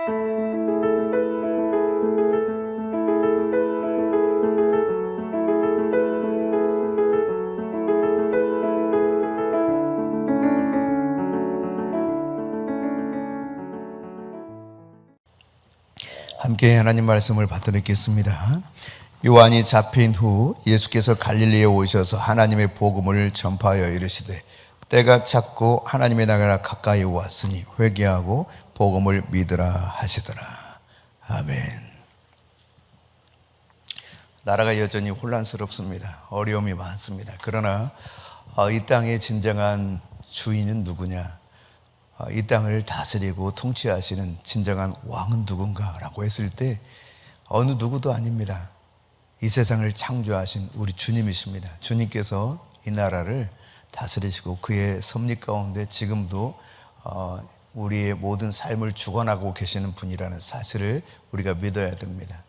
함께 하나님 말씀을 받들겠습니다. 요한이 잡힌 후 예수께서 갈릴리에 오셔서 하나님의 복음을 전파하여 이르시되 때가 찼고 하나님의 나라가 가까이 왔으니 회개하고 복음을 믿으라 하시더라. 아멘. 나라가 여전히 혼란스럽습니다. 어려움이 많습니다. 그러나 이 땅의 진정한 주인은 누구냐? 이 땅을 다스리고 통치하시는 진정한 왕은 누군가라고 했을 때 어느 누구도 아닙니다. 이 세상을 창조하신 우리 주님이십니다. 주님께서 이 나라를 다스리시고 그의 섭리 가운데 지금도 우리의 모든 삶을 주관하고 계시는 분이라는 사실을 우리가 믿어야 됩니다.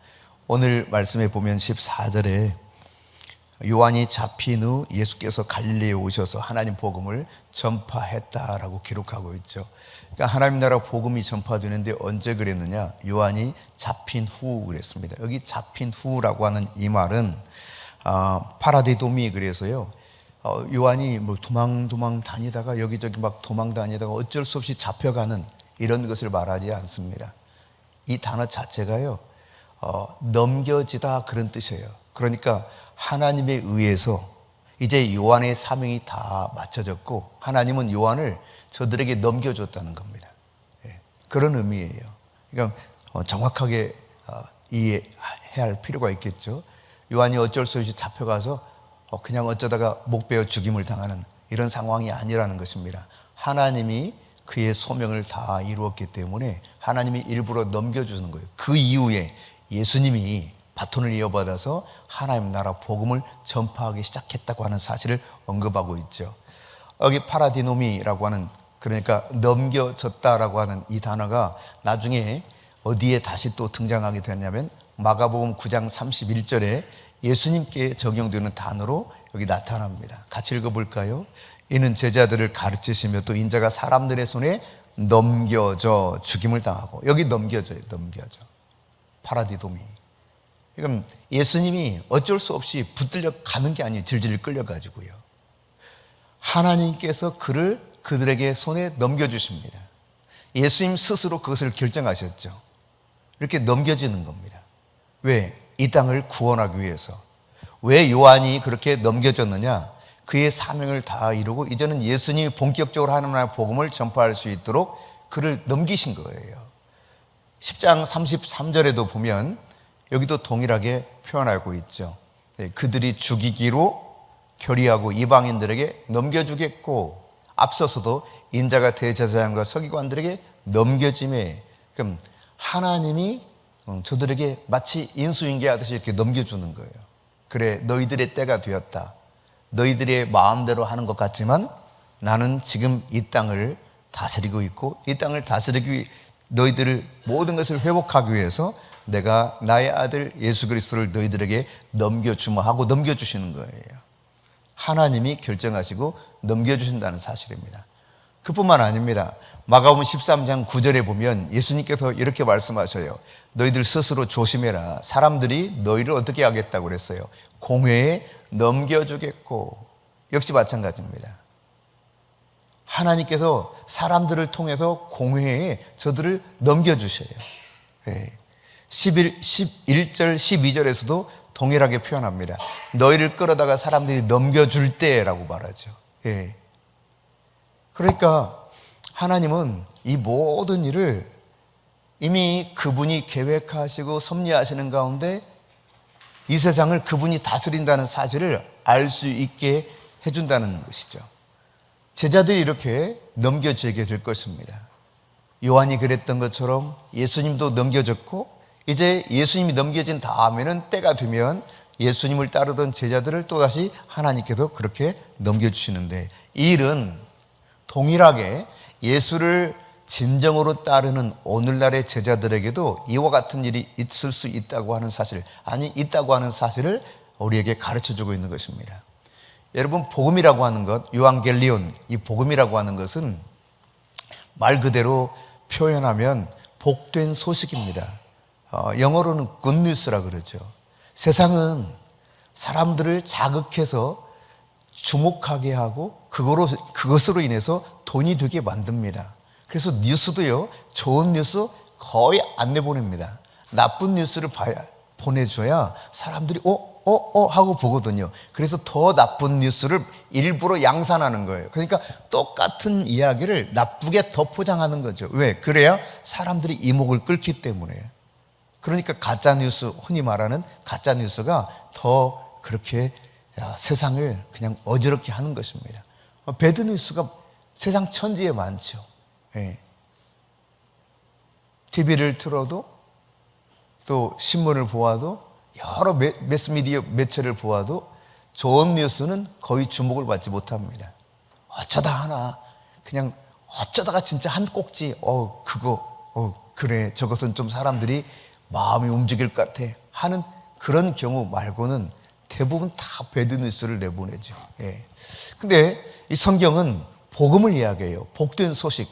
오늘 말씀에 보면 14절에 요한이 잡힌 후 예수께서 갈릴리에 오셔서 하나님 복음을 전파했다라고 기록하고 있죠. 그러니까 하나님 나라 복음이 전파되는데 언제 그랬느냐? 요한이 잡힌 후 그랬습니다. 여기 잡힌 후라고 하는 이 말은 파라디도미 그래서요. 요한이 뭐 도망 다니다가 여기저기 막 도망 다니다가 어쩔 수 없이 잡혀가는 이런 것을 말하지 않습니다. 이 단어 자체가요. 넘겨지다 그런 뜻이에요. 그러니까 하나님에 의해서 이제 요한의 사명이 다 맞춰졌고 하나님은 요한을 저들에게 넘겨줬다는 겁니다. 그런 의미예요. 그러니까 정확하게 이해해야 할 필요가 있겠죠. 요한이 어쩔 수 없이 잡혀가서 그냥 어쩌다가 목 베어 죽임을 당하는 이런 상황이 아니라는 것입니다. 하나님이 그의 소명을 다 이루었기 때문에 하나님이 일부러 넘겨주는 거예요. 그 이후에 예수님이 바톤을 이어받아서 하나님 나라 복음을 전파하기 시작했다고 하는 사실을 언급하고 있죠. 여기 파라디노미라고 하는, 그러니까 넘겨졌다라고 하는 이 단어가 나중에 어디에 다시 또 등장하게 되냐면 마가복음 9장 31절에 예수님께 적용되는 단어로 여기 나타납니다. 같이 읽어볼까요? 이는 제자들을 가르치시며 또 인자가 사람들의 손에 넘겨져 죽임을 당하고, 여기 넘겨져 파라디도미. 그럼 예수님이 어쩔 수 없이 붙들려 가는 게 아니에요. 질질 끌려가지고요. 하나님께서 그를 그들에게 손에 넘겨주십니다. 예수님 스스로 그것을 결정하셨죠. 이렇게 넘겨지는 겁니다. 왜? 이 땅을 구원하기 위해서. 왜 요한이 그렇게 넘겨졌느냐? 그의 사명을 다 이루고 이제는 예수님이 본격적으로 하나님의 복음을 전파할 수 있도록 그를 넘기신 거예요. 10장 33절에도 보면 여기도 동일하게 표현하고 있죠. 그들이 죽이기로 결의하고 이방인들에게 넘겨주겠고 앞서서도 인자가 대제사장과 서기관들에게 넘겨짐에, 그럼 하나님이 저들에게 마치 인수인계하듯이 이렇게 넘겨주는 거예요. 그래, 너희들의 때가 되었다. 너희들의 마음대로 하는 것 같지만 나는 지금 이 땅을 다스리고 있고 이 땅을 다스리기 위해 너희들을 모든 것을 회복하기 위해서 내가 나의 아들 예수 그리스도를 너희들에게 넘겨주마 하고 넘겨주시는 거예요. 하나님이 결정하시고 넘겨주신다는 사실입니다. 그뿐만 아닙니다. 마가복음 13장 9절에 보면 예수님께서 이렇게 말씀하셔요. 너희들 스스로 조심해라. 사람들이 너희를 어떻게 하겠다고 그랬어요? 공회에 넘겨주겠고. 역시 마찬가지입니다. 하나님께서 사람들을 통해서 공회에 저들을 넘겨주셔요. 11절 12절에서도 동일하게 표현합니다. 너희를 끌어다가 사람들이 넘겨줄 때라고 말하죠. 그러니까 하나님은 이 모든 일을 이미 그분이 계획하시고 섭리하시는 가운데 이 세상을 그분이 다스린다는 사실을 알 수 있게 해준다는 것이죠. 제자들이 이렇게 넘겨지게 될 것입니다. 요한이 그랬던 것처럼 예수님도 넘겨졌고 이제 예수님이 넘겨진 다음에는 때가 되면 예수님을 따르던 제자들을 또다시 하나님께서 그렇게 넘겨주시는데, 이 일은 동일하게 예수를 진정으로 따르는 오늘날의 제자들에게도 이와 같은 일이 있을 수 있다고 하는 사실, 아니 있다고 하는 사실을 우리에게 가르쳐주고 있는 것입니다. 여러분, 복음이라고 하는 것, 유앙겔리온, 이 복음이라고 하는 것은 말 그대로 표현하면 복된 소식입니다. 영어로는 good news라 그러죠. 세상은 사람들을 자극해서 주목하게 하고 그것으로 인해서 돈이 되게 만듭니다. 그래서 뉴스도요, 좋은 뉴스 거의 안 내보냅니다. 나쁜 뉴스를 보내줘야 사람들이 하고 보거든요. 그래서 더 나쁜 뉴스를 일부러 양산하는 거예요. 그러니까 똑같은 이야기를 나쁘게 더 포장하는 거죠. 왜? 그래야 사람들이 이목을 끌기 때문에. 그러니까 가짜뉴스, 흔히 말하는 가짜뉴스가 더 그렇게 세상을 그냥 어지럽게 하는 것입니다. 배드뉴스가 세상 천지에 많죠. 예. TV를 틀어도 또 신문을 보아도 여러 매스미디어 매체를 보아도 좋은 뉴스는 거의 주목을 받지 못합니다. 어쩌다가 진짜 한 꼭지 그래 저것은 좀 사람들이 마음이 움직일 것 같아 하는 그런 경우 말고는 대부분 다 배드뉴스를 내보내죠. 예. 근데 이 성경은 복음을 이야기해요. 복된 소식,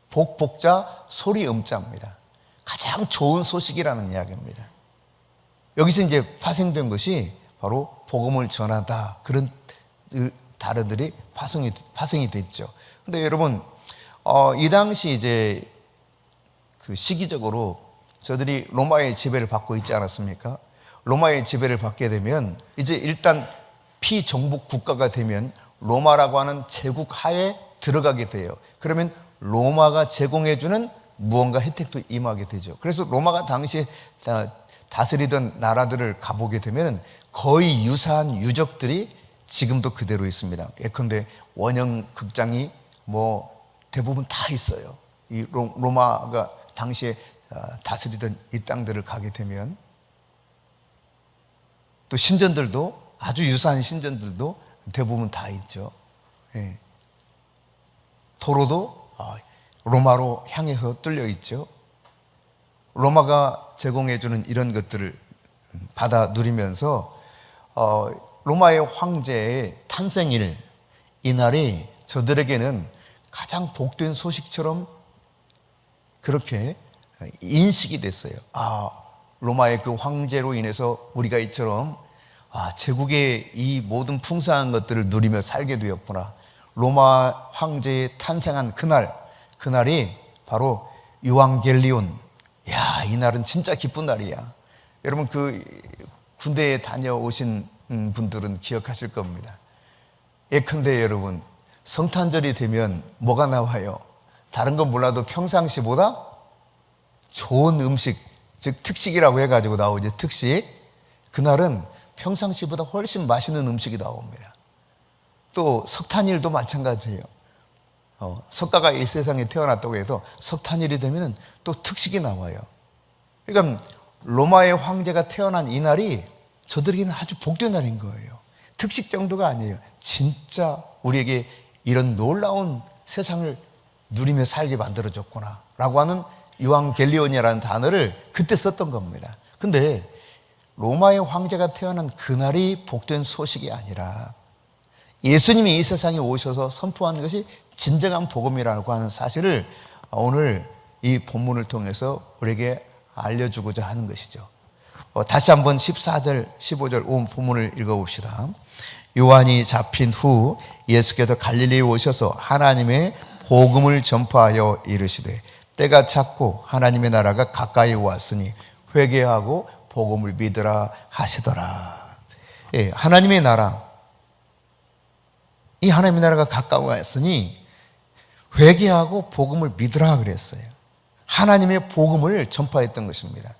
복자 소리 음자입니다. 가장 좋은 소식이라는 이야기입니다. 여기서 이제 파생된 것이 바로 복음을 전하다, 그런 단어들이 파생이 됐죠. 근데 여러분, 이 당시 이제 그 시기적으로 저들이 로마의 지배를 받고 있지 않았습니까? 로마의 지배를 받게 되면 이제 일단 피정복 국가가 되면 로마라고 하는 제국 하에 들어가게 돼요. 그러면 로마가 제공해주는 무언가 혜택도 임하게 되죠. 그래서 로마가 당시에 다스리던 나라들을 가보게 되면 거의 유사한 유적들이 지금도 그대로 있습니다. 예컨대 원형 극장이 대부분 다 있어요. 이 로마가 당시에 다스리던 이 땅들을 가게 되면 또 신전들도 아주 유사한 신전들도 대부분 다 있죠. 예. 도로도 로마로 향해서 뚫려 있죠. 로마가 제공해주는 이런 것들을 받아 누리면서 로마의 황제의 탄생일, 이날이 저들에게는 가장 복된 소식처럼 그렇게 인식이 됐어요. 로마의 그 황제로 인해서 우리가 이처럼 제국의 이 모든 풍성한 것들을 누리며 살게 되었구나. 로마 황제의 탄생한 그날이 바로 유앙겔리온. 이 날은 진짜 기쁜 날이야. 여러분 그 군대에 다녀오신 분들은 기억하실 겁니다. 예컨대 여러분, 성탄절이 되면 뭐가 나와요? 다른 건 몰라도 평상시보다 좋은 음식, 즉 특식이라고 해가지고 나오죠. 특식. 그날은 평상시보다 훨씬 맛있는 음식이 나옵니다. 또 석탄일도 마찬가지예요. 석가가 이 세상에 태어났다고 해서 석탄일이 되면 또 특식이 나와요. 그러니까 로마의 황제가 태어난 이 날이 저들에게는 아주 복된 날인 거예요. 특식 정도가 아니에요. 진짜 우리에게 이런 놀라운 세상을 누리며 살게 만들어줬구나 라고 하는 유앙겔리온이라는 단어를 그때 썼던 겁니다. 근데 로마의 황제가 태어난 그날이 복된 소식이 아니라 예수님이 이 세상에 오셔서 선포한 것이 진정한 복음이라고 하는 사실을 오늘 이 본문을 통해서 우리에게 알려주고자 하는 것이죠. 다시 한번 14절, 15절 온 본문을 읽어봅시다. 요한이 잡힌 후 예수께서 갈릴리에 오셔서 하나님의 복음을 전파하여 이르시되 때가 찼고 하나님의 나라가 가까이 왔으니 회개하고 복음을 믿으라 하시더라. 예, 하나님의 나라, 이 하나님의 나라가 가까이 왔으니 회개하고 복음을 믿으라 그랬어요. 하나님의 복음을 전파했던 것입니다.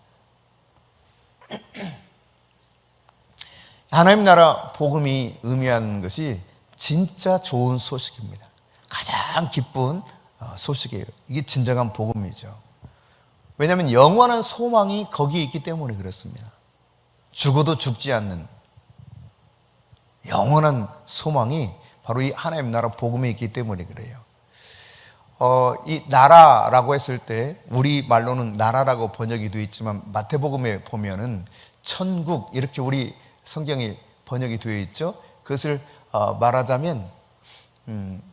하나님 나라 복음이 의미하는 것이 진짜 좋은 소식입니다. 가장 기쁜 소식이에요. 이게 진정한 복음이죠. 왜냐하면 영원한 소망이 거기에 있기 때문에 그렇습니다. 죽어도 죽지 않는 영원한 소망이 바로 이 하나님 나라 복음에 있기 때문에 그래요. 이 나라라고 했을 때 우리 말로는 나라라고 번역이 되어 있지만 마태복음에 보면은 천국 이렇게 우리 성경에 번역이 되어 있죠. 그것을 말하자면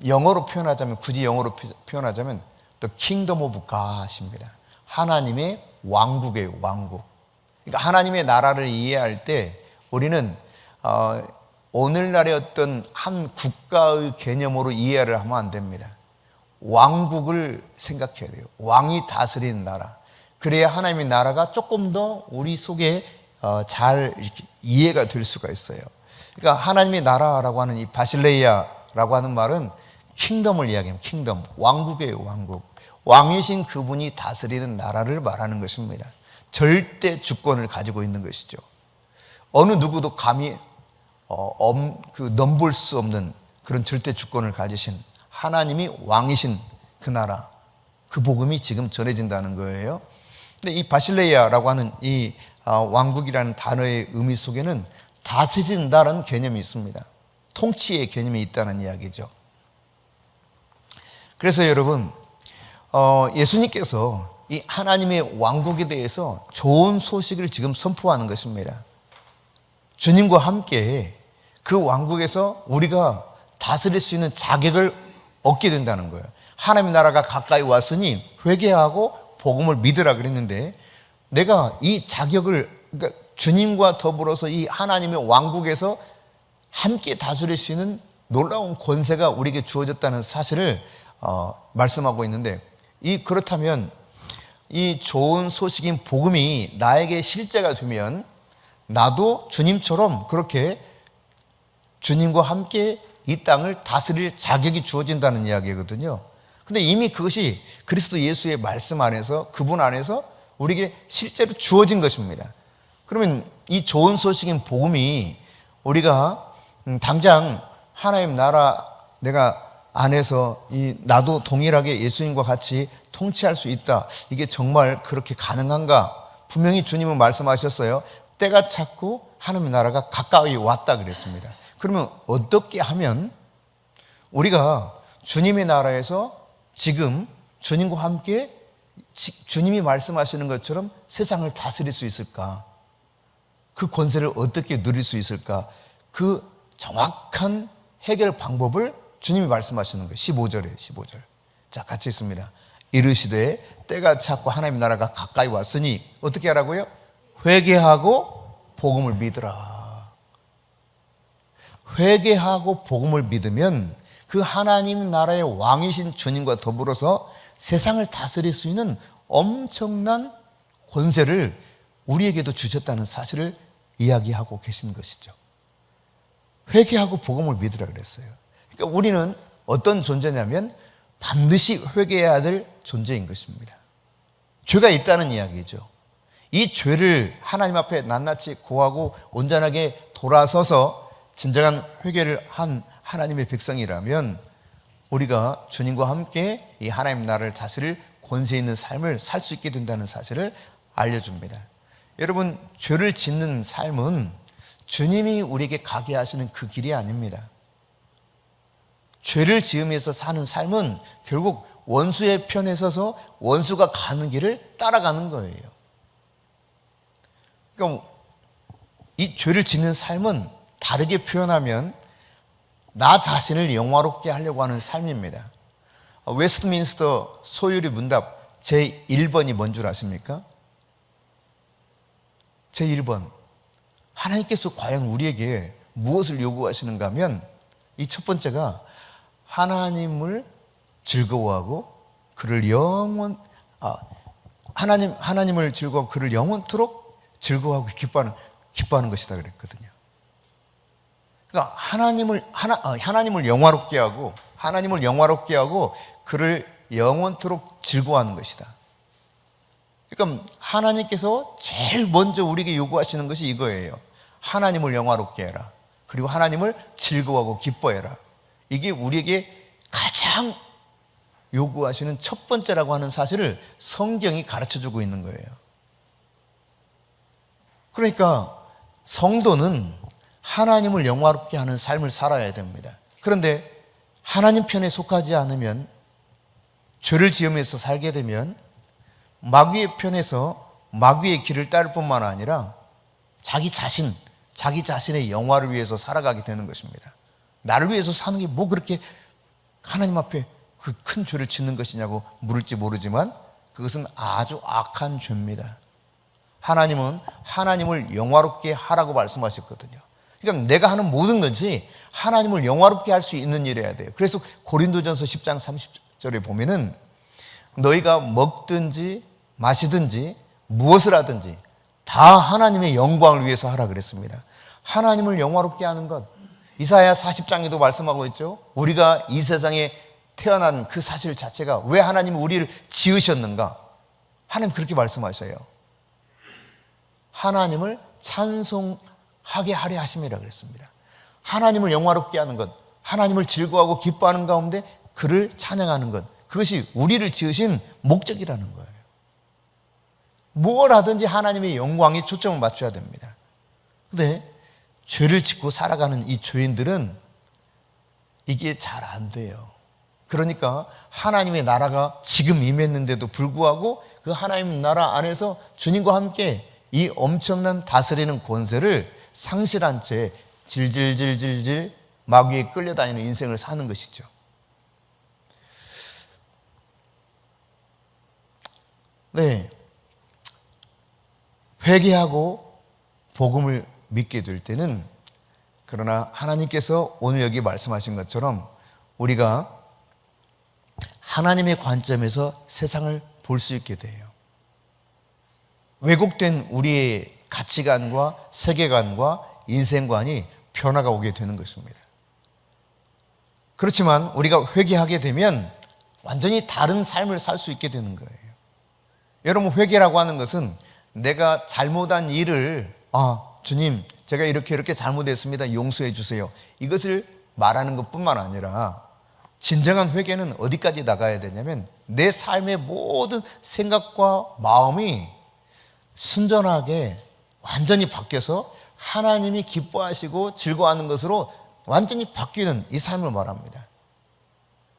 영어로 표현하자면 굳이 영어로 표현하자면 The Kingdom of God입니다. 하나님의 왕국이에요, 왕국. 그러니까 하나님의 나라를 이해할 때 우리는 오늘날의 어떤 한 국가의 개념으로 이해를 하면 안 됩니다. 왕국을 생각해야 돼요. 왕이 다스리는 나라. 그래야 하나님의 나라가 조금 더 우리 속에 잘 이렇게 이해가 될 수가 있어요. 그러니까 하나님의 나라라고 하는 이 바실레이아라고 하는 말은 킹덤을 이야기합니다. 킹덤, 왕국이에요, 왕국. 왕이신 그분이 다스리는 나라를 말하는 것입니다. 절대 주권을 가지고 있는 것이죠. 어느 누구도 감히 넘볼 수 없는 그런 절대 주권을 가지신 하나님이 왕이신 그 나라, 그 복음이 지금 전해진다는 거예요. 근데 이 바실레이아라고 하는 이 왕국이라는 단어의 의미 속에는 다스린다는 개념이 있습니다. 통치의 개념이 있다는 이야기죠. 그래서 여러분, 예수님께서 이 하나님의 왕국에 대해서 좋은 소식을 지금 선포하는 것입니다. 주님과 함께 그 왕국에서 우리가 다스릴 수 있는 자격을 얻게 된다는 거예요. 하나님 나라가 가까이 왔으니 회개하고 복음을 믿으라 그랬는데, 내가 이 자격을, 그러니까 주님과 더불어서 이 하나님의 왕국에서 함께 다스릴 수 있는 놀라운 권세가 우리에게 주어졌다는 사실을 말씀하고 있는데, 그렇다면 이 좋은 소식인 복음이 나에게 실제가 되면 나도 주님처럼 그렇게 주님과 함께 이 땅을 다스릴 자격이 주어진다는 이야기거든요. 근데 이미 그것이 그리스도 예수의 말씀 안에서, 그분 안에서 우리에게 실제로 주어진 것입니다. 그러면 이 좋은 소식인 복음이 우리가 당장 하나님 나라 내가 안에서 나도 동일하게 예수님과 같이 통치할 수 있다, 이게 정말 그렇게 가능한가? 분명히 주님은 말씀하셨어요. 때가 찼고 하나님의 나라가 가까이 왔다 그랬습니다. 그러면 어떻게 하면 우리가 주님의 나라에서 지금 주님과 함께 주님이 말씀하시는 것처럼 세상을 다스릴 수 있을까? 그 권세를 어떻게 누릴 수 있을까? 그 정확한 해결 방법을 주님이 말씀하시는 거예요. 15절이에요, 15절. 자, 같이 있습니다. 이르시되 때가 찼고 하나님의 나라가 가까이 왔으니 어떻게 하라고요? 회개하고 복음을 믿으라. 회개하고 복음을 믿으면 그 하나님 나라의 왕이신 주님과 더불어서 세상을 다스릴 수 있는 엄청난 권세를 우리에게도 주셨다는 사실을 이야기하고 계신 것이죠. 회개하고 복음을 믿으라 그랬어요. 그러니까 우리는 어떤 존재냐면 반드시 회개해야 될 존재인 것입니다. 죄가 있다는 이야기죠. 이 죄를 하나님 앞에 낱낱이 고하고 온전하게 돌아서서 진정한 회개를 한 하나님의 백성이라면 우리가 주님과 함께 이 하나님 나라를 다스릴 권세 있는 삶을 살 수 있게 된다는 사실을 알려줍니다. 여러분, 죄를 짓는 삶은 주님이 우리에게 가게 하시는 그 길이 아닙니다. 죄를 지으면서 사는 삶은 결국 원수의 편에 서서 원수가 가는 길을 따라가는 거예요. 그러니까 이 죄를 짓는 삶은 다르게 표현하면 나 자신을 영화롭게 하려고 하는 삶입니다. 웨스트민스터 소유리 문답 제1번이 뭔 줄 아십니까? 제1번. 하나님께서 과연 우리에게 무엇을 요구하시는가 하면 이 첫 번째가 하나님을 즐거워하고 그를 하나님을 즐거워하고 그를 영원토록 즐거워하고 기뻐하는 것이다 그랬거든요. 그러니까 하나님을 영화롭게 하고 그를 영원토록 즐거워하는 것이다. 그러니까 하나님께서 제일 먼저 우리에게 요구하시는 것이 이거예요. 하나님을 영화롭게 해라. 그리고 하나님을 즐거워하고 기뻐해라. 이게 우리에게 가장 요구하시는 첫 번째라고 하는 사실을 성경이 가르쳐주고 있는 거예요. 그러니까 성도는 하나님을 영화롭게 하는 삶을 살아야 됩니다. 그런데 하나님 편에 속하지 않으면, 죄를 지으면서 살게 되면 마귀의 편에서 마귀의 길을 따를 뿐만 아니라 자기 자신의 영화를 위해서 살아가게 되는 것입니다. 나를 위해서 사는 게 뭐 그렇게 하나님 앞에 그 큰 죄를 짓는 것이냐고 물을지 모르지만 그것은 아주 악한 죄입니다. 하나님은 하나님을 영화롭게 하라고 말씀하셨거든요. 그러니까 내가 하는 모든 것이 하나님을 영화롭게 할 수 있는 일이어야 돼요. 그래서 고린도전서 10장 30절에 보면은 너희가 먹든지 마시든지 무엇을 하든지 다 하나님의 영광을 위해서 하라 그랬습니다. 하나님을 영화롭게 하는 것, 이사야 40장에도 말씀하고 있죠. 우리가 이 세상에 태어난 그 사실 자체가 왜 하나님이 우리를 지으셨는가? 하나님 그렇게 말씀하셔요. 하나님을 찬송하게 하려 하심이라 그랬습니다. 하나님을 영화롭게 하는 것, 하나님을 즐거워하고 기뻐하는 가운데 그를 찬양하는 것, 그것이 우리를 지으신 목적이라는 거예요. 뭘 하든지 하나님의 영광에 초점을 맞춰야 됩니다. 그런데 죄를 짓고 살아가는 이 죄인들은 이게 잘 안 돼요. 그러니까 하나님의 나라가 지금 임했는데도 불구하고 그 하나님 나라 안에서 주님과 함께 이 엄청난 다스리는 권세를 상실한 채 질질질질질 마귀에 끌려다니는 인생을 사는 것이죠. 네, 회개하고 복음을 믿게 될 때는, 그러나 하나님께서 오늘 여기 말씀하신 것처럼 우리가 하나님의 관점에서 세상을 볼 수 있게 돼요. 왜곡된 우리의 가치관과 세계관과 인생관이 변화가 오게 되는 것입니다. 그렇지만 우리가 회개하게 되면 완전히 다른 삶을 살 수 있게 되는 거예요. 여러분, 회개라고 하는 것은 내가 잘못한 일을 주님, 제가 이렇게 잘못했습니다, 용서해 주세요, 이것을 말하는 것뿐만 아니라 진정한 회개는 어디까지 나가야 되냐면 내 삶의 모든 생각과 마음이 순전하게 완전히 바뀌어서 하나님이 기뻐하시고 즐거워하는 것으로 완전히 바뀌는 이 삶을 말합니다.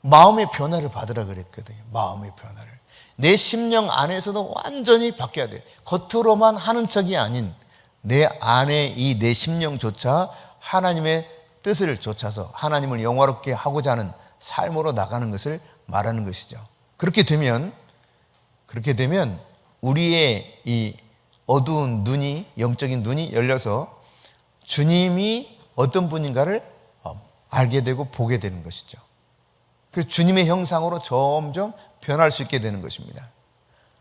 마음의 변화를 받으라 그랬거든요. 마음의 변화를. 내 심령 안에서도 완전히 바뀌어야 돼요. 겉으로만 하는 척이 아닌 내 안에 이 내 심령조차 하나님의 뜻을 좇아서 하나님을 영화롭게 하고자 하는 삶으로 나가는 것을 말하는 것이죠. 그렇게 되면 우리의 이 어두운 눈이, 영적인 눈이 열려서 주님이 어떤 분인가를 알게 되고 보게 되는 것이죠. 그래서 주님의 형상으로 점점 변할 수 있게 되는 것입니다.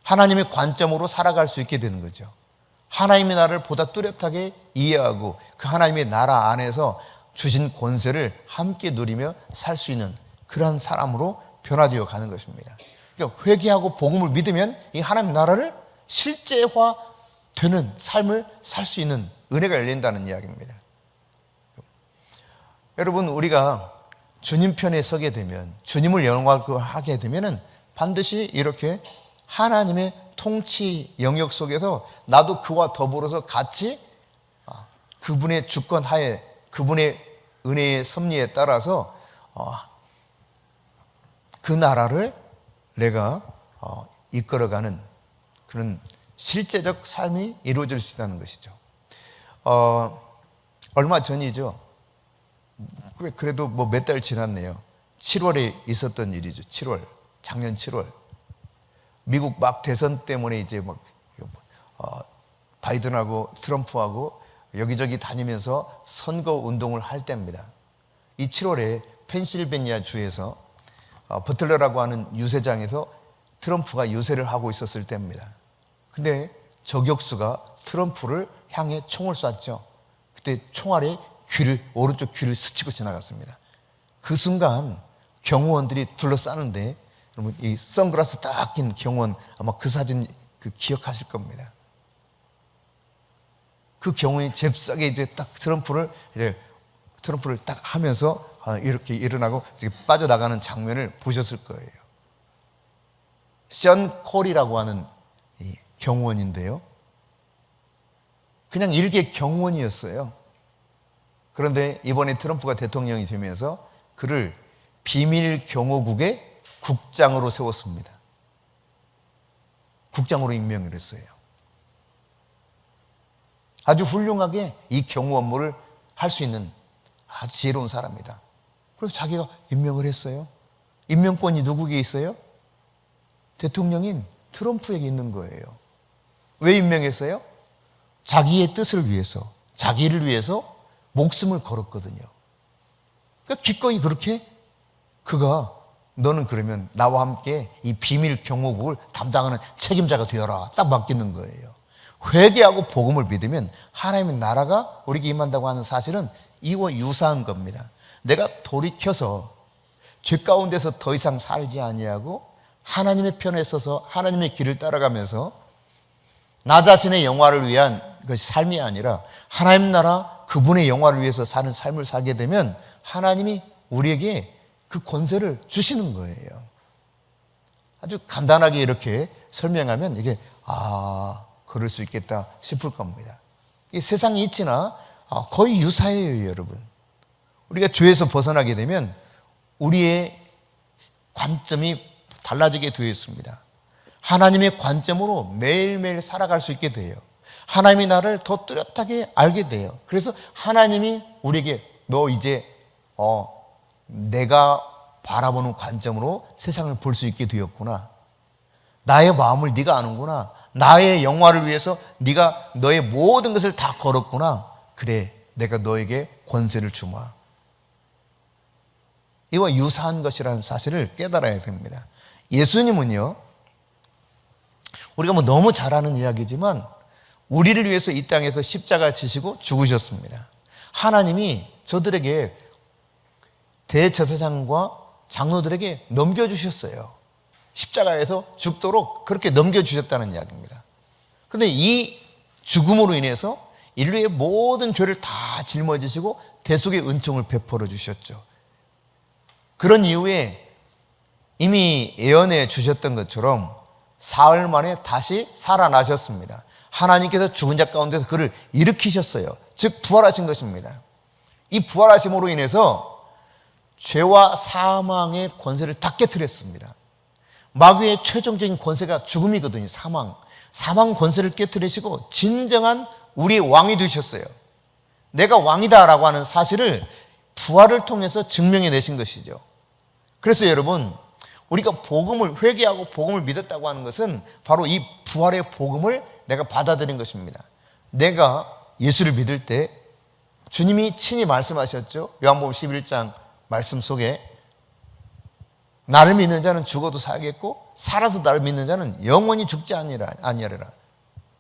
하나님의 관점으로 살아갈 수 있게 되는 거죠. 하나님의 나라를 보다 뚜렷하게 이해하고 그 하나님의 나라 안에서 주신 권세를 함께 누리며 살 수 있는 그러한 사람으로 변화되어 가는 것입니다. 그러니까 회개하고 복음을 믿으면 이 하나님 나라를 실제화되는 삶을 살 수 있는 은혜가 열린다는 이야기입니다. 여러분, 우리가 주님 편에 서게 되면, 주님을 영화하게 되면은 반드시 이렇게 하나님의 통치 영역 속에서 나도 그와 더불어서 같이 그분의 주권 하에, 그분의 은혜의 섭리에 따라서 그 나라를 내가 이끌어가는 그런 실제적 삶이 이루어질 수 있다는 것이죠. 얼마 전이죠. 그래도 뭐 몇 달 지났네요. 7월에 있었던 일이죠. 7월, 작년 7월. 미국 막 대선 때문에 이제 막 바이든하고 트럼프하고 여기저기 다니면서 선거 운동을 할 때입니다. 이 7월에 펜실베니아 주에서 버틀러라고 하는 유세장에서 트럼프가 유세를 하고 있었을 때입니다. 근데 저격수가 트럼프를 향해 총을 쐈죠. 그때 총알이 오른쪽 귀를 스치고 지나갔습니다. 그 순간 경호원들이 둘러싸는데, 여러분, 이 선글라스 딱 낀 경호원, 아마 그 사진 기억하실 겁니다. 그 경호원이 잽싸게 이제 딱 트럼프를 딱 하면서 이렇게 일어나고 빠져나가는 장면을 보셨을 거예요. 션 콜이라고 하는 이 경호원인데요. 그냥 일개 경호원이었어요. 그런데 이번에 트럼프가 대통령이 되면서 그를 비밀 경호국의 국장으로 세웠습니다. 국장으로 임명을 했어요. 아주 훌륭하게 이 경호 업무를 할 수 있는 아주 지혜로운 사람이다. 그래서 자기가 임명을 했어요. 임명권이 누구에게 있어요? 대통령인 트럼프에게 있는 거예요. 왜 임명했어요? 자기의 뜻을 위해서, 자기를 위해서 목숨을 걸었거든요. 그러니까 기꺼이 그렇게 그가 너는 그러면 나와 함께 이 비밀 경호국을 담당하는 책임자가 되어라. 딱 맡기는 거예요. 회개하고 복음을 믿으면 하나님의 나라가 우리에게 임한다고 하는 사실은 이와 유사한 겁니다. 내가 돌이켜서 죄 가운데서 더 이상 살지 아니하고 하나님의 편에 서서 하나님의 길을 따라가면서 나 자신의 영화를 위한 것이 삶이 아니라 하나님 나라 그분의 영화를 위해서 사는 삶을 살게 되면 하나님이 우리에게 그 권세를 주시는 거예요. 아주 간단하게 이렇게 설명하면 이게 그럴 수 있겠다 싶을 겁니다. 이 세상에 있지나 거의 유사해요, 여러분. 우리가 죄에서 벗어나게 되면 우리의 관점이 달라지게 되어 있습니다. 하나님의 관점으로 매일매일 살아갈 수 있게 돼요. 하나님이 나를 더 뚜렷하게 알게 돼요. 그래서 하나님이 우리에게 너 이제 내가 바라보는 관점으로 세상을 볼 수 있게 되었구나. 나의 마음을 네가 아는구나. 나의 영화를 위해서 네가 너의 모든 것을 다 걸었구나. 그래, 내가 너에게 권세를 주마. 이와 유사한 것이라는 사실을 깨달아야 됩니다. 예수님은요, 우리가 너무 잘 아는 이야기지만 우리를 위해서 이 땅에서 십자가 지시고 죽으셨습니다. 하나님이 저들에게 대제사장과 장로들에게 넘겨주셨어요. 십자가에서 죽도록 그렇게 넘겨주셨다는 이야기입니다. 그런데 이 죽음으로 인해서 인류의 모든 죄를 다 짊어지시고 대속의 은총을 베풀어 주셨죠. 그런 이후에 이미 예언해 주셨던 것처럼 사흘 만에 다시 살아나셨습니다. 하나님께서 죽은 자 가운데서 그를 일으키셨어요. 즉 부활하신 것입니다. 이 부활하심으로 인해서 죄와 사망의 권세를 다 깨트렸습니다. 마귀의 최종적인 권세가 죽음이거든요. 사망 권세를 깨트리시고 진정한 우리의 왕이 되셨어요. 내가 왕이다라고 하는 사실을 부활을 통해서 증명해 내신 것이죠. 그래서 여러분, 우리가 복음을 회개하고 복음을 믿었다고 하는 것은 바로 이 부활의 복음을 내가 받아들인 것입니다. 내가 예수를 믿을 때 주님이 친히 말씀하셨죠. 요한복음 11장 말씀 속에 나를 믿는 자는 죽어도 살겠고 살아서 나를 믿는 자는 영원히 죽지 아니하리라.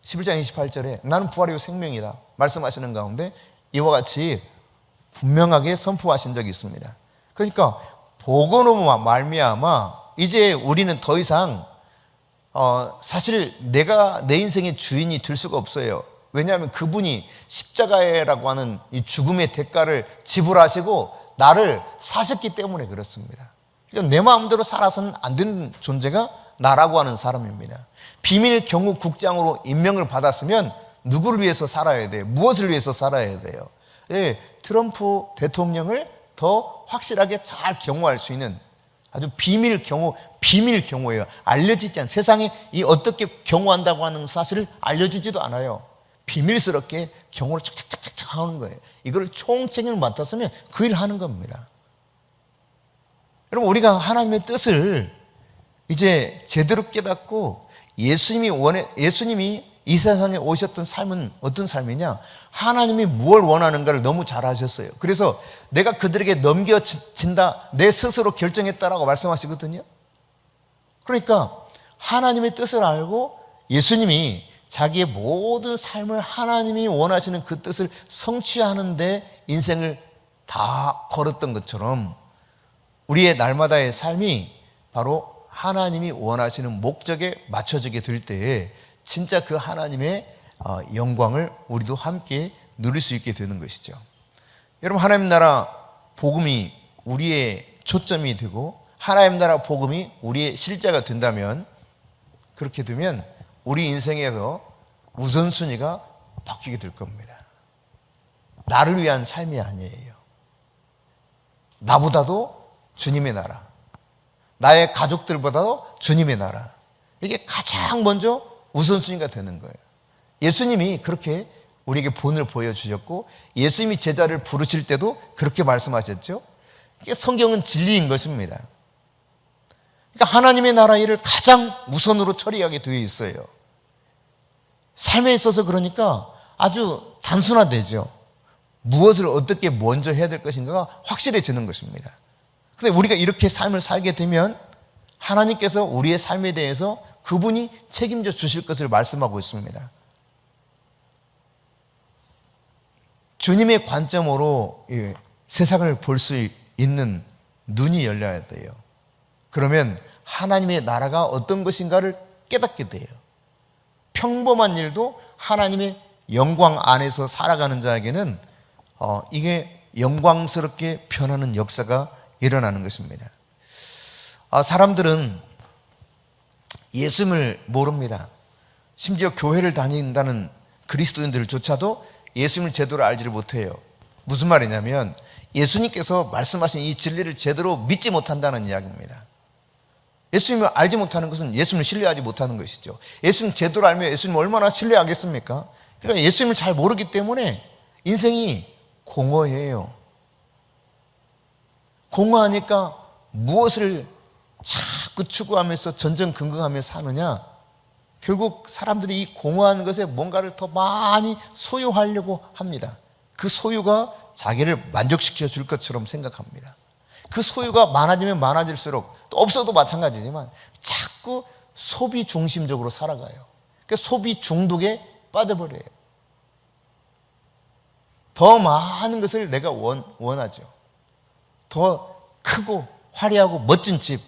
11장 28절에 나는 부활이요 생명이다 말씀하시는 가운데 이와 같이 분명하게 선포하신 적이 있습니다. 그러니까 복음으로 말미암아 이제 우리는 더 이상 사실 내가 내 인생의 주인이 될 수가 없어요. 왜냐하면 그분이 십자가라고 하는 이 죽음의 대가를 지불하시고 나를 사셨기 때문에 그렇습니다. 그러니까 내 마음대로 살아서는 안 되는 존재가 나라고 하는 사람입니다. 비밀 경호 국장으로 임명을 받았으면 누구를 위해서 살아야 돼요? 무엇을 위해서 살아야 돼요? 네, 트럼프 대통령을 더 확실하게 잘 경호할 수 있는 아주 비밀 경호예요. 알려지지 않아요. 세상에 이 어떻게 경호한다고 하는 사실을 알려주지도 않아요. 비밀스럽게 경호를 착착착착 하는 거예요. 이걸 총책임을 맡았으면 그 일을 하는 겁니다. 여러분, 우리가 하나님의 뜻을 이제 제대로 깨닫고 예수님이 이 세상에 오셨던 삶은 어떤 삶이냐? 하나님이 무엇을 원하는가를 너무 잘 아셨어요. 그래서 내가 그들에게 넘겨진다, 내 스스로 결정했다라고 말씀하시거든요. 그러니까 하나님의 뜻을 알고 예수님이 자기의 모든 삶을 하나님이 원하시는 그 뜻을 성취하는데 인생을 다 걸었던 것처럼 우리의 날마다의 삶이 바로 하나님이 원하시는 목적에 맞춰지게 될 때에 진짜 그 하나님의 영광을 우리도 함께 누릴 수 있게 되는 것이죠. 여러분, 하나님 나라 복음이 우리의 초점이 되고 하나님 나라 복음이 우리의 실제가 된다면, 그렇게 되면 우리 인생에서 우선순위가 바뀌게 될 겁니다. 나를 위한 삶이 아니에요. 나보다도 주님의 나라, 나의 가족들보다도 주님의 나라, 이게 가장 먼저 우선순위가 되는 거예요. 예수님이 그렇게 우리에게 본을 보여주셨고 예수님이 제자를 부르실 때도 그렇게 말씀하셨죠. 이게 성경은 진리인 것입니다. 그러니까 하나님의 나라 일을 가장 우선으로 처리하게 되어 있어요. 삶에 있어서 그러니까 아주 단순화되죠. 무엇을 어떻게 먼저 해야 될 것인가가 확실해지는 것입니다. 그런데 우리가 이렇게 삶을 살게 되면 하나님께서 우리의 삶에 대해서 그분이 책임져 주실 것을 말씀하고 있습니다. 주님의 관점으로 세상을 볼 수 있는 눈이 열려야 돼요. 그러면 하나님의 나라가 어떤 것인가를 깨닫게 돼요. 평범한 일도 하나님의 영광 안에서 살아가는 자에게는 이게 영광스럽게 변하는 역사가 일어나는 것입니다. 사람들은 예수님을 모릅니다. 심지어 교회를 다닌다는 그리스도인들조차도 예수님을 제대로 알지를 못해요. 무슨 말이냐면 예수님께서 말씀하신 이 진리를 제대로 믿지 못한다는 이야기입니다. 예수님을 알지 못하는 것은 예수님을 신뢰하지 못하는 것이죠. 예수님 제대로 알면 예수님을 얼마나 신뢰하겠습니까? 그러니까 예수님을 잘 모르기 때문에 인생이 공허해요. 공허하니까 무엇을 자꾸 추구하면서 전전긍긍하며 사느냐? 결국 사람들이 이 공허한 것에 뭔가를 더 많이 소유하려고 합니다. 그 소유가 자기를 만족시켜 줄 것처럼 생각합니다. 그 소유가 많아지면 많아질수록 또 없어도 마찬가지지만 자꾸 소비 중심적으로 살아가요. 그러니까 소비 중독에 빠져버려요. 더 많은 것을 내가 원하죠. 더 크고 화려하고 멋진 집.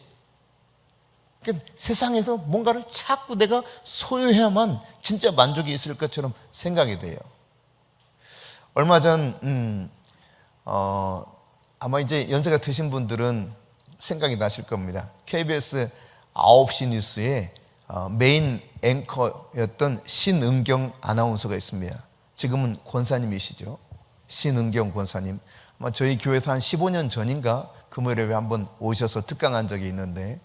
그러니까 세상에서 뭔가를 자꾸 내가 소유해야만 진짜 만족이 있을 것처럼 생각이 돼요. 얼마 전 아마 이제 연세가 드신 분들은 생각이 나실 겁니다. KBS 9시 뉴스에 메인 앵커였던 신은경 아나운서가 있습니다. 지금은 권사님이시죠. 신은경 권사님. 아마 저희 교회에서 한 15년 전인가 금요일에 한번 오셔서 특강한 적이 있는데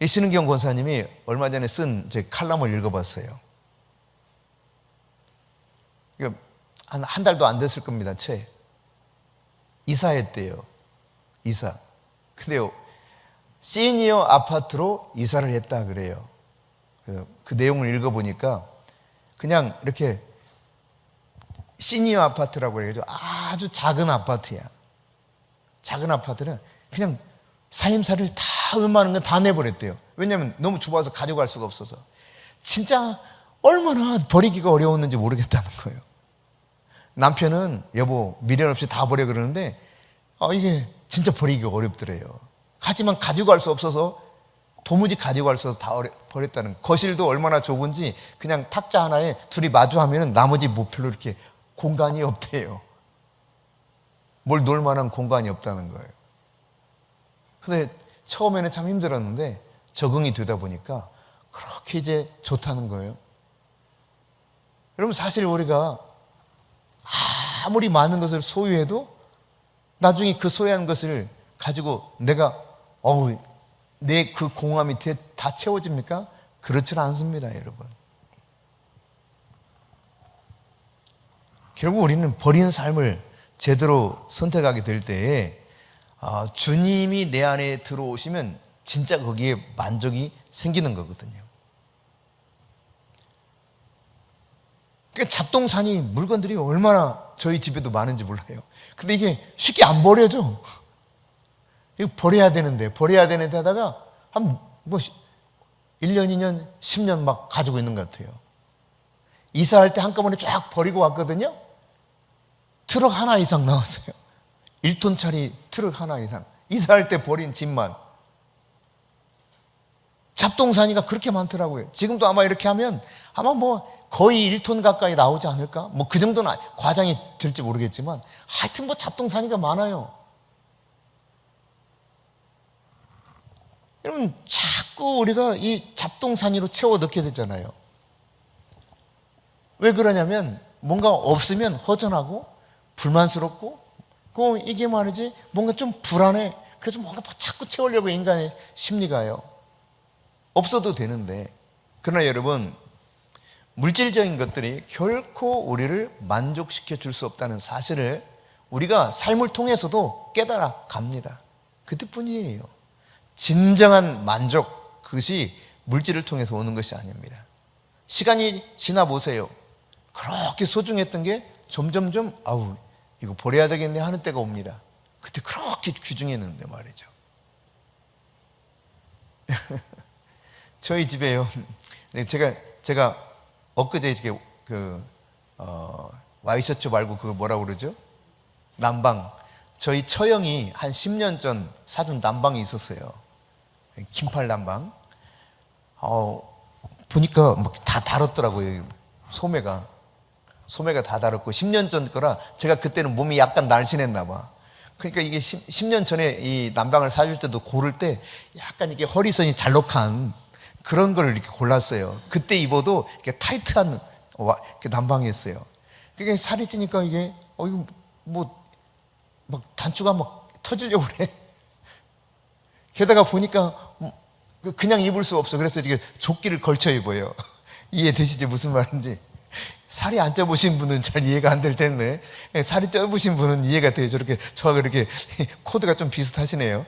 이 신은경 권사님이 얼마 전에 쓴 제 칼럼을 읽어봤어요. 한 달도 안 됐을 겁니다. 채 이사했대요. 이사. 근데요 시니어 아파트로 이사를 했다 그래요. 그 내용을 읽어보니까 그냥 이렇게 시니어 아파트라고 해가지고 아주 작은 아파트야. 작은 아파트는 그냥 살림살이를 다 웬만한 건 다 내버렸대요. 왜냐하면 너무 좁아서 가져갈 수가 없어서. 진짜 얼마나 버리기가 어려웠는지 모르겠다는 거예요. 남편은 여보 미련 없이 다 버려 그러는데 이게 진짜 버리기가 어렵더래요. 하지만 가져갈 수 없어서 도무지 가져갈 수 없어서 다 버렸다는. 거실도 얼마나 좁은지 그냥 탁자 하나에 둘이 마주하면 나머지 뭐 별로 이렇게 공간이 없대요. 뭘 놀 만한 공간이 없다는 거예요. 근데 처음에는 참 힘들었는데 적응이 되다 보니까 그렇게 이제 좋다는 거예요. 여러분 사실 우리가 아무리 많은 것을 소유해도 나중에 그 소유한 것을 가지고 내가 내 그 공허함이 다 채워집니까? 그렇지는 않습니다, 여러분. 결국 우리는 버린 삶을 제대로 선택하게 될 때에 주님이 내 안에 들어오시면 진짜 거기에 만족이 생기는 거거든요. 잡동사니 물건들이 얼마나 저희 집에도 많은지 몰라요. 근데 이게 쉽게 안 버려져. 이거 버려야 되는데 하다가 한 1년, 2년, 10년 막 가지고 있는 것 같아요. 이사할 때 한꺼번에 쫙 버리고 왔거든요. 트럭 하나 이상 나왔어요. 1톤짜리 트럭 하나 이상. 이사할 때 버린 짐만. 잡동사니가 그렇게 많더라고요. 지금도 아마 이렇게 하면 아마 거의 1톤 가까이 나오지 않을까? 그 정도는 과장이 될지 모르겠지만 하여튼 잡동사니가 많아요. 여러분 자꾸 우리가 이 잡동사니로 채워 넣게 되잖아요. 왜 그러냐면 뭔가 없으면 허전하고 불만스럽고 이게 말이지 뭔가 좀 불안해. 그래서 뭔가 자꾸 채우려고 인간의 심리가요. 없어도 되는데. 그러나 여러분 물질적인 것들이 결코 우리를 만족시켜 줄 수 없다는 사실을 우리가 삶을 통해서도 깨달아 갑니다. 그때뿐이에요. 진정한 만족, 그것이 물질을 통해서 오는 것이 아닙니다. 시간이 지나 보세요. 그렇게 소중했던 게 점점점 아우 이거 버려야 되겠네 하는 때가 옵니다. 그때 그렇게 귀중했는데 말이죠. 저희 집에요. 제가 엊그제 이렇게 와이셔츠 말고 그거 뭐라고 그러죠? 난방. 저희 처형이 한 10년 전 사준 난방이 있었어요. 긴팔 난방. 보니까 막 다 달았더라고요. 소매가 다 달았고 10년 전 거라 제가 그때는 몸이 약간 날씬했나 봐. 그러니까 이게 10년 전에 이 난방을 사줄 때도 고를 때 약간 이게 허리선이 잘록한 그런 걸 이렇게 골랐어요. 그때 입어도 이렇게 타이트한 이렇게 난방이었어요. 그게 살이 찌니까 이게 이거 뭐 막 단추가 막 터지려고 그래. 게다가 보니까 그냥 입을 수 없어. 그래서 이렇게 조끼를 걸쳐 입어요. 이해되시죠? 무슨 말인지. 살이 안 쪄보신 분은 잘 이해가 안 될 텐데 살이 쪄보신 분은 이해가 돼요. 저렇게 저하고 이렇게 코드가 좀 비슷하시네요.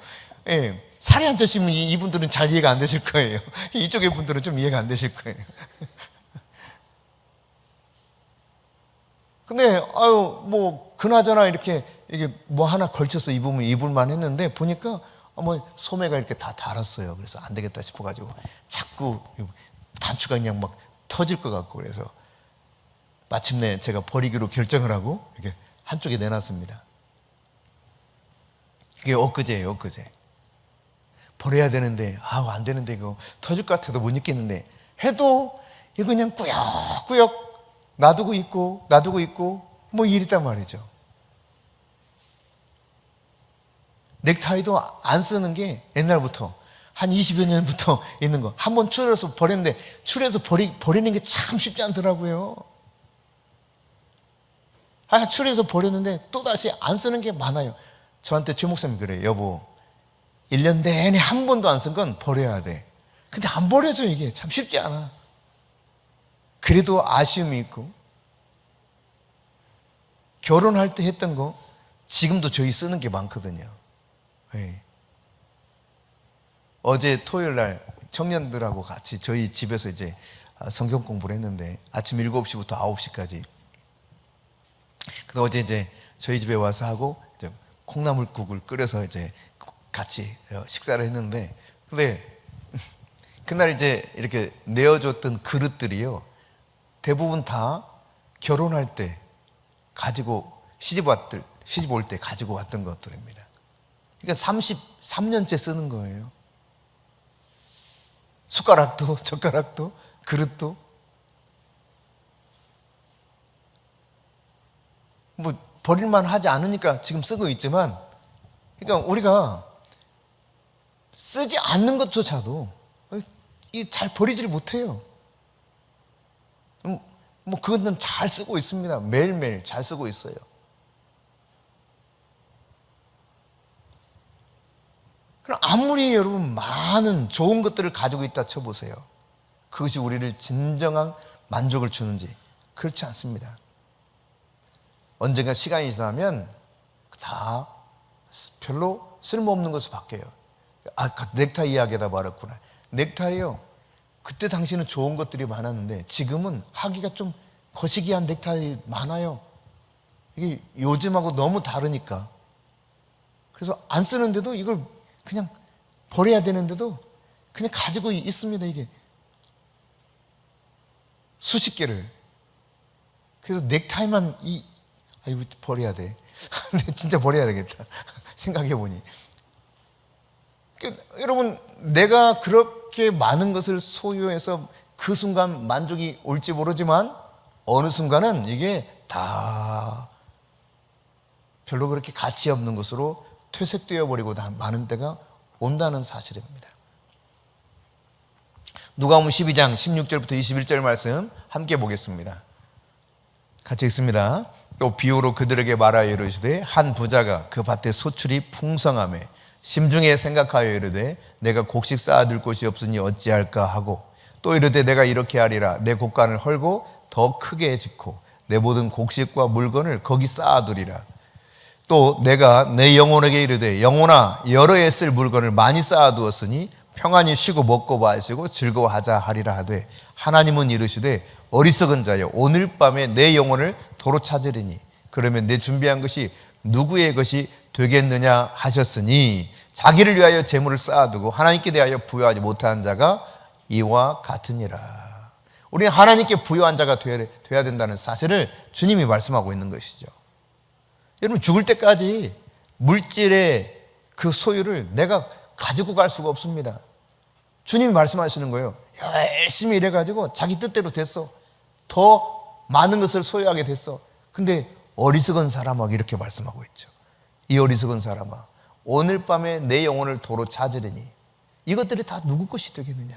예, 살이 안 쪄시면 이분들은 잘 이해가 안 되실 거예요. 이쪽의 분들은 좀 이해가 안 되실 거예요. 근데 뭐 그나저나 이렇게 이게 뭐 하나 걸쳐서 입으면 입을만 했는데 보니까 소매가 이렇게 다 달았어요. 그래서 안 되겠다 싶어가지고 자꾸 단추가 그냥 막 터질 것 같고 그래서 마침내 제가 버리기로 결정을 하고 이렇게 한쪽에 내놨습니다. 이게 엊그제예요, 엊그제. 버려야 되는데 안 되는데 이거 터질 것 같아도 못 입겠는데 해도 이거 그냥 꾸역꾸역 놔두고 있고 뭐 이랬단 말이죠. 넥타이도 안 쓰는 게 옛날부터 한 20여 년부터 있는 거. 한번 추려서 버렸는데 추려서 버리는 게 참 쉽지 않더라고요. 추려서 버렸는데 또다시 안 쓰는 게 많아요. 저한테 최 목사님이 그래요. 여보 1년 내내 한 번도 안 쓴 건 버려야 돼. 근데 안 버려져. 이게 참 쉽지 않아. 그래도 아쉬움이 있고 결혼할 때 했던 거 지금도 저희 쓰는 게 많거든요. 네. 어제 토요일 날 청년들하고 같이 저희 집에서 이제 성경 공부를 했는데 아침 7시부터 9시까지. 그래서 어제 이제 저희 집에 와서 하고 이제 콩나물국을 끓여서 이제 같이 식사를 했는데 근데 그날 이제 이렇게 내어줬던 그릇들이요. 대부분 다 결혼할 때 가지고 시집 올 때 가지고 왔던 것들입니다. 그러니까 33년째 쓰는 거예요. 숟가락도 젓가락도 그릇도 뭐 버릴만 하지 않으니까 지금 쓰고 있지만 그러니까 우리가 쓰지 않는 것조차도 잘 버리지를 못해요. 뭐 그거는 잘 쓰고 있습니다. 매일매일 잘 쓰고 있어요. 그럼 아무리 여러분 많은 좋은 것들을 가지고 있다 쳐보세요. 그것이 우리를 진정한 만족을 주는지 그렇지 않습니다. 언젠가 시간이 지나면 다 별로 쓸모없는 것으로 바뀌어요. 넥타이 이야기에다 말했구나. 넥타이요. 그때 당시는 좋은 것들이 많았는데 지금은 하기가 좀 거시기한 넥타이 많아요. 이게 요즘하고 너무 다르니까. 그래서 안 쓰는데도 이걸 그냥 버려야 되는데도 그냥 가지고 있습니다. 이게 수십 개를. 그래서 넥타이만 이거 버려야 돼. 진짜 버려야 되겠다. 생각해보니. 여러분 내가 그렇게 많은 것을 소유해서 그 순간 만족이 올지 모르지만 어느 순간은 이게 다 별로 그렇게 가치 없는 것으로 퇴색되어 버리고 많은 때가 온다는 사실입니다. 누가복음 12장 16절부터 21절 말씀 함께 보겠습니다. 같이 읽습니다. 또 비유로 그들에게 말하여 이르시되 한 부자가 그 밭에 소출이 풍성하매 심중에 생각하여 이르되 내가 곡식 쌓아둘 곳이 없으니 어찌할까 하고 또 이르되 내가 이렇게 하리라 내 곡간을 헐고 더 크게 짓고 내 모든 곡식과 물건을 거기 쌓아두리라. 또 내가 내 영혼에게 이르되 영혼아 여러 해 쓸 물건을 많이 쌓아두었으니 평안히 쉬고 먹고 마시고 즐거워하자 하리라 하되 하나님은 이르시되 어리석은 자여 오늘 밤에 내 영혼을 도로 찾으리니 그러면 내 준비한 것이 누구의 것이 되겠느냐 하셨으니 자기를 위하여 재물을 쌓아두고 하나님께 대하여 부여하지 못한 자가 이와 같으니라. 우리는 하나님께 부여한 자가 되어야 된다는 사실을 주님이 말씀하고 있는 것이죠. 여러분, 죽을 때까지 물질의 그 소유를 내가 가지고 갈 수가 없습니다. 주님이 말씀하시는 거예요. 열심히 일해가지고 자기 뜻대로 됐어. 더 많은 것을 소유하게 됐어. 근데 어리석은 사람아, 이렇게 말씀하고 있죠. 이 어리석은 사람아, 오늘 밤에 내 영혼을 도로 찾으리니 이것들이 다 누구 것이 되겠느냐?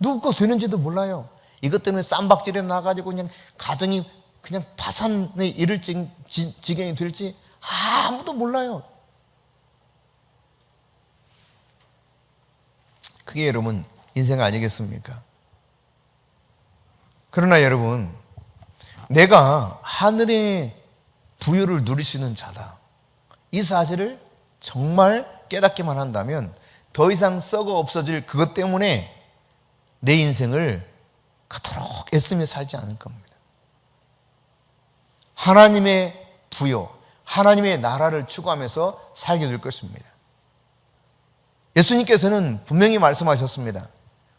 누구 것 되는지도 몰라요. 이것 때문에 쌈박질에 나가지고 그냥 가정이 그냥 파산에 이를 지경이 될지 아무도 몰라요. 그게 여러분 인생 아니겠습니까? 그러나 여러분, 내가 하늘의 부유를 누릴 수 있는 자다, 이 사실을 정말 깨닫기만 한다면 더 이상 썩어 없어질 그것 때문에 내 인생을 그토록 애쓰며 살지 않을 겁니다. 하나님의 부요, 하나님의 나라를 추구하면서 살게 될 것입니다. 예수님께서는 분명히 말씀하셨습니다.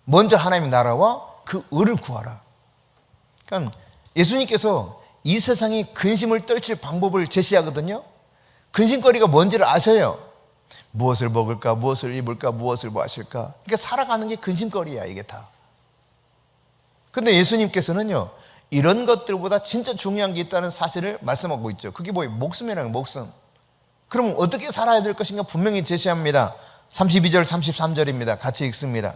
먼저 하나님의 나라와 그 의를 구하라. 그러니까 예수님께서 이 세상에 근심을 떨칠 방법을 제시하거든요. 근심거리가 뭔지를 아셔요. 무엇을 먹을까, 무엇을 입을까, 무엇을 마실까. 그러니까 살아가는 게 근심거리야, 이게 다. 근데 예수님께서는요, 이런 것들보다 진짜 중요한 게 있다는 사실을 말씀하고 있죠. 그게 뭐예요? 목숨이라는 목숨. 그럼 어떻게 살아야 될 것인가 분명히 제시합니다. 32절 33절입니다. 같이 읽습니다.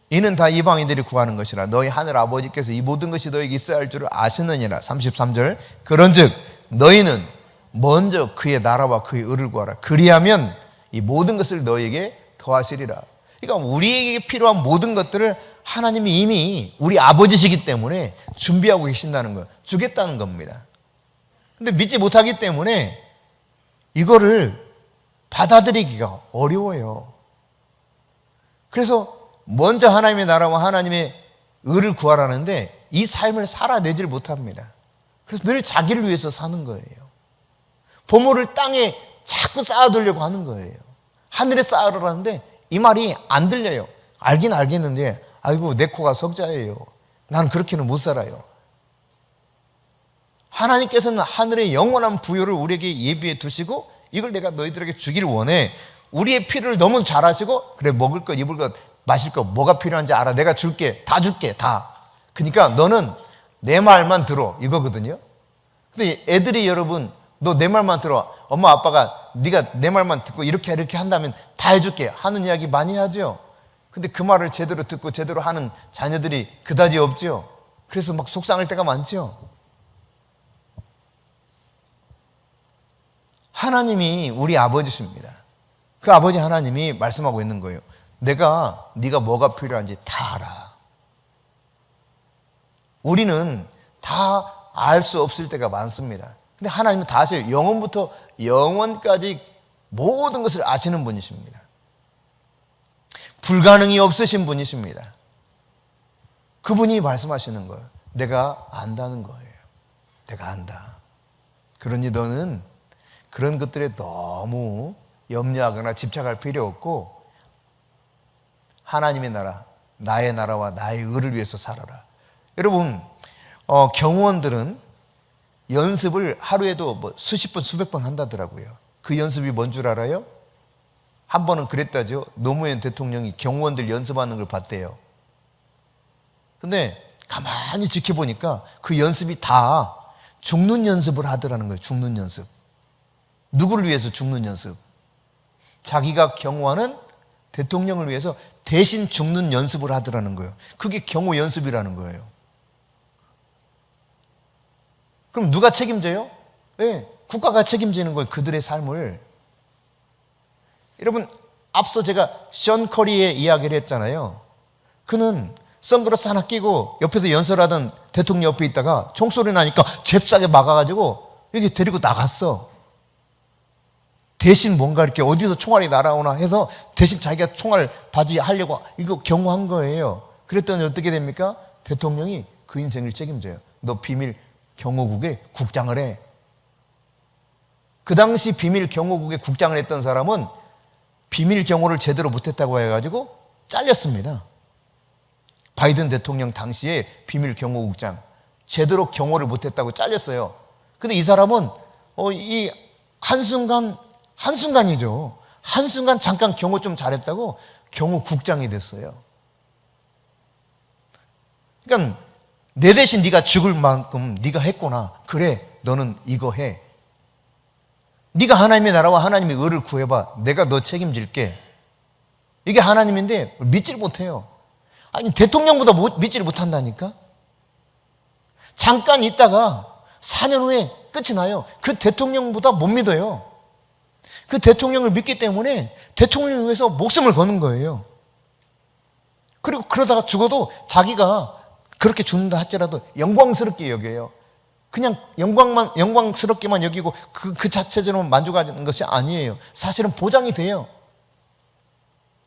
이는 다 이방인들이 구하는 것이라 너희 하늘 아버지께서 이 모든 것이 너에게 있어야 할 줄을 아시느니라. 33절 그런즉 너희는 먼저 그의 나라와 그의 의를 구하라. 그리하면 이 모든 것을 너희에게 더하시리라. 그러니까 우리에게 필요한 모든 것들을 하나님이 이미 우리 아버지시기 때문에 준비하고 계신다는 거예요. 주겠다는 겁니다. 근데 믿지 못하기 때문에 이거를 받아들이기가 어려워요. 그래서 먼저 하나님의 나라와 하나님의 의를 구하라는데 이 삶을 살아내질 못합니다. 그래서 늘 자기를 위해서 사는 거예요. 보물을 땅에 자꾸 쌓아두려고 하는 거예요. 하늘에 쌓으라는데 이 말이 안 들려요. 알긴 알겠는데 아이고 내 코가 석자예요. 난 그렇게는 못 살아요. 하나님께서는 하늘의 영원한 부요를 우리에게 예비해 두시고 이걸 내가 너희들에게 주기를 원해. 우리의 필요를 너무 잘 아시고 그래 먹을 것 입을 것 마실 것 뭐가 필요한지 알아. 내가 줄게. 다 줄게. 다. 그러니까 너는 내 말만 들어 이거거든요. 근데 애들이 여러분 너 내 말만 들어. 엄마 아빠가 네가 내 말만 듣고 이렇게 한다면 다 해줄게 하는 이야기 많이 하죠. 근데 그 말을 제대로 듣고 제대로 하는 자녀들이 그다지 없죠. 그래서 막 속상할 때가 많죠. 하나님이 우리 아버지십니다. 그 아버지 하나님이 말씀하고 있는 거예요. 네가 뭐가 필요한지 다 알아. 우리는 다 알 수 없을 때가 많습니다. 근데 하나님은 다 아세요. 영원부터 영원까지 모든 것을 아시는 분이십니다. 불가능이 없으신 분이십니다. 그분이 말씀하시는 거예요. 내가 안다는 거예요. 내가 안다. 그러니 너는 그런 것들에 너무 염려하거나 집착할 필요 없고 하나님의 나라, 나의 나라와 나의 의를 위해서 살아라. 여러분, 경호원들은 연습을 하루에도 뭐 수십 번, 수백 번 한다더라고요. 그 연습이 뭔 줄 알아요? 한 번은 그랬다죠. 노무현 대통령이 경호원들 연습하는 걸 봤대요. 근데 가만히 지켜보니까 그 연습이 다 죽는 연습을 하더라는 거예요. 죽는 연습. 누구를 위해서 죽는 연습? 자기가 경호하는 대통령을 위해서 대신 죽는 연습을 하더라는 거예요. 그게 경호 연습이라는 거예요. 그럼 누가 책임져요? 네, 국가가 책임지는 거예요. 그들의 삶을. 여러분, 앞서 제가 션 커리의 이야기를 했잖아요. 그는 선글라스 하나 끼고 옆에서 연설하던 대통령 옆에 있다가 총소리 나니까 잽싸게 막아가지고 여기 데리고 나갔어. 대신 뭔가 이렇게 어디서 총알이 날아오나 해서 대신 자기가 총알 바지하려고 이거 경호한 거예요. 그랬더니 어떻게 됩니까? 대통령이 그 인생을 책임져요. 너 비밀 경호국에 국장을 해. 그 당시 비밀 경호국에 국장을 했던 사람은 비밀 경호를 제대로 못했다고 해가지고 잘렸습니다. 바이든 대통령 당시에 비밀 경호국장 제대로 경호를 못했다고 잘렸어요. 근데 이 사람은 이 한순간이죠. 한순간 잠깐 경호 좀 잘했다고 경호국장이 됐어요. 그러니까 내 대신 네가 죽을 만큼 네가 했구나. 그래, 너는 이거 해. 네가 하나님의 나라와 하나님의 의를 구해봐. 내가 너 책임질게. 이게 하나님인데 믿지를 못해요. 아니 대통령보다 믿지를 못한다니까. 잠깐 있다가 4년 후에 끝이 나요. 그 대통령보다 못 믿어요. 그 대통령을 믿기 때문에 대통령을 위해서 목숨을 거는 거예요. 그리고 그러다가 죽어도 자기가 그렇게 죽는다 할지라도 영광스럽게 여겨요. 그냥 영광스럽게만 여기고 그 자체적으로 만족하는 것이 아니에요. 사실은 보장이 돼요.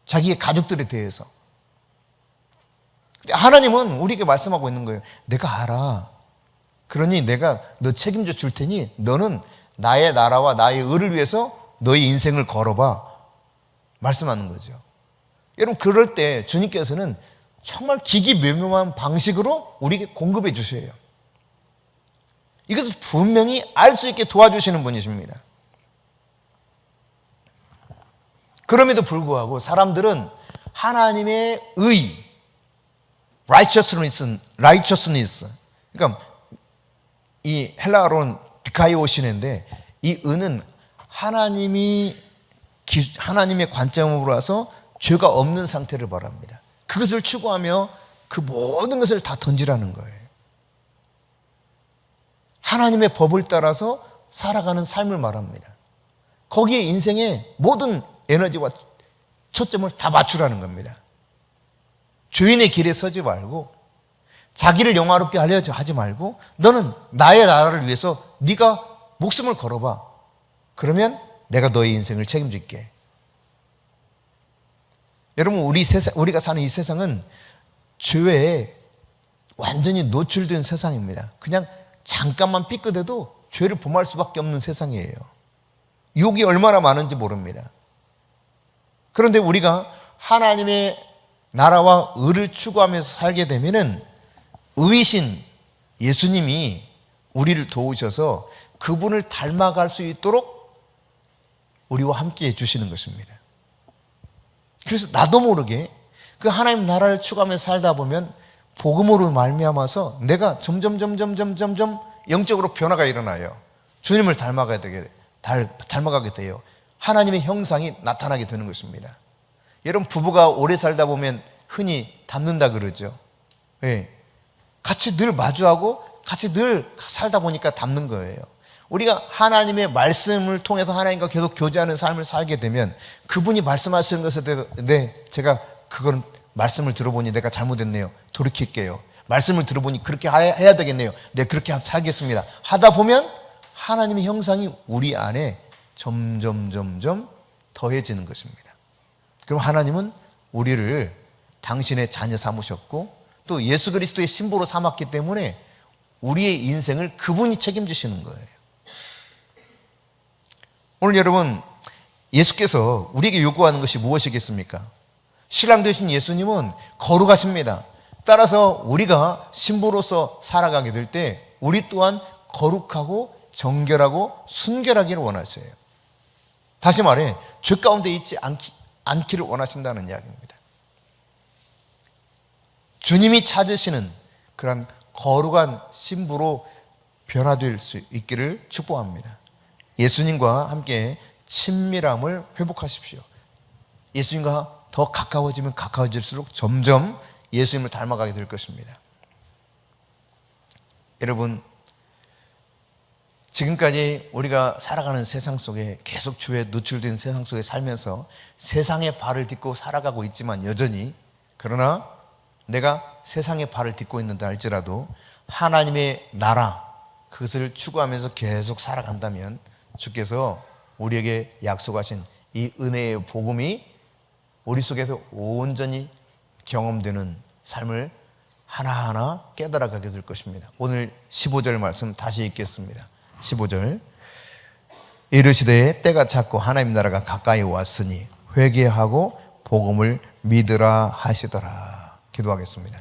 자기의 가족들에 대해서. 하나님은 우리에게 말씀하고 있는 거예요. 내가 알아. 그러니 내가 너 책임져 줄 테니 너는 나의 나라와 나의 의를 위해서 너의 인생을 걸어봐. 말씀하는 거죠. 여러분 그럴 때 주님께서는 정말 기기묘묘한 방식으로 우리에게 공급해 주셔요. 이것을 분명히 알 수 있게 도와주시는 분이십니다. 그럼에도 불구하고 사람들은 하나님의 의, righteousness, 그러니까 이 헬라어로는 디카이오시네인데 이 의는 하나님의 관점으로 와서 죄가 없는 상태를 말합니다. 그것을 추구하며 그 모든 것을 다 던지라는 거예요. 하나님의 법을 따라서 살아가는 삶을 말합니다. 거기에 인생의 모든 에너지와 초점을 다 맞추라는 겁니다. 죄인의 길에 서지 말고 자기를 영화롭게 하려고 하지 말고 너는 나의 나라를 위해서 네가 목숨을 걸어봐. 그러면 내가 너의 인생을 책임질게. 여러분 우리가 사는 이 세상은 죄에 완전히 노출된 세상입니다. 그냥 잠깐만 삐끗해도 죄를 범할 수밖에 없는 세상이에요. 유혹이 얼마나 많은지 모릅니다. 그런데 우리가 하나님의 나라와 의를 추구하면서 살게 되면은 의신 예수님이 우리를 도우셔서 그분을 닮아갈 수 있도록 우리와 함께 해주시는 것입니다. 그래서 나도 모르게 그 하나님 나라를 추구하면서 살다 보면 복음으로 말미암아서 내가 점점 영적으로 변화가 일어나요. 주님을 닮아가게 돼요. 하나님의 형상이 나타나게 되는 것입니다. 여러분 부부가 오래 살다 보면 흔히 닮는다 그러죠. 네. 같이 늘 마주하고 같이 늘 살다 보니까 닮는 거예요. 우리가 하나님의 말씀을 통해서 하나님과 계속 교제하는 삶을 살게 되면 그분이 말씀하시는 것에 대해서 제가 그건 말씀을 들어보니 내가 잘못했네요. 돌이킬게요. 말씀을 들어보니 그렇게 해야 되겠네요. 네, 그렇게 살겠습니다. 하다 보면 하나님의 형상이 우리 안에 점점 더해지는 것입니다. 그럼 하나님은 우리를 당신의 자녀 삼으셨고 또 예수 그리스도의 신부로 삼았기 때문에 우리의 인생을 그분이 책임지시는 거예요. 오늘 여러분 예수께서 우리에게 요구하는 것이 무엇이겠습니까? 신랑 되신 예수님은 거룩하십니다. 따라서 우리가 신부로서 살아가게 될 때 우리 또한 거룩하고 정결하고 순결하기를 원하셔요. 다시 말해 죄 가운데 있지 않기를 원하신다는 이야기입니다. 주님이 찾으시는 그런 거룩한 신부로 변화될 수 있기를 축복합니다. 예수님과 함께 친밀함을 회복하십시오. 예수님과 더 가까워지면 가까워질수록 점점 예수님을 닮아가게 될 것입니다. 여러분 지금까지 우리가 살아가는 세상 속에 계속 죄에 노출된 세상 속에 살면서 세상의 발을 딛고 살아가고 있지만 여전히 그러나 내가 세상의 발을 딛고 있는다 할지라도 하나님의 나라 그것을 추구하면서 계속 살아간다면 주께서 우리에게 약속하신 이 은혜의 복음이 우리 속에서 온전히 경험되는 삶을 하나하나 깨달아가게 될 것입니다. 오늘 15절 말씀 다시 읽겠습니다. 15절 이르시되 때가 찼고 하나님 나라가 가까이 왔으니 회개하고 복음을 믿으라 하시더라. 기도하겠습니다.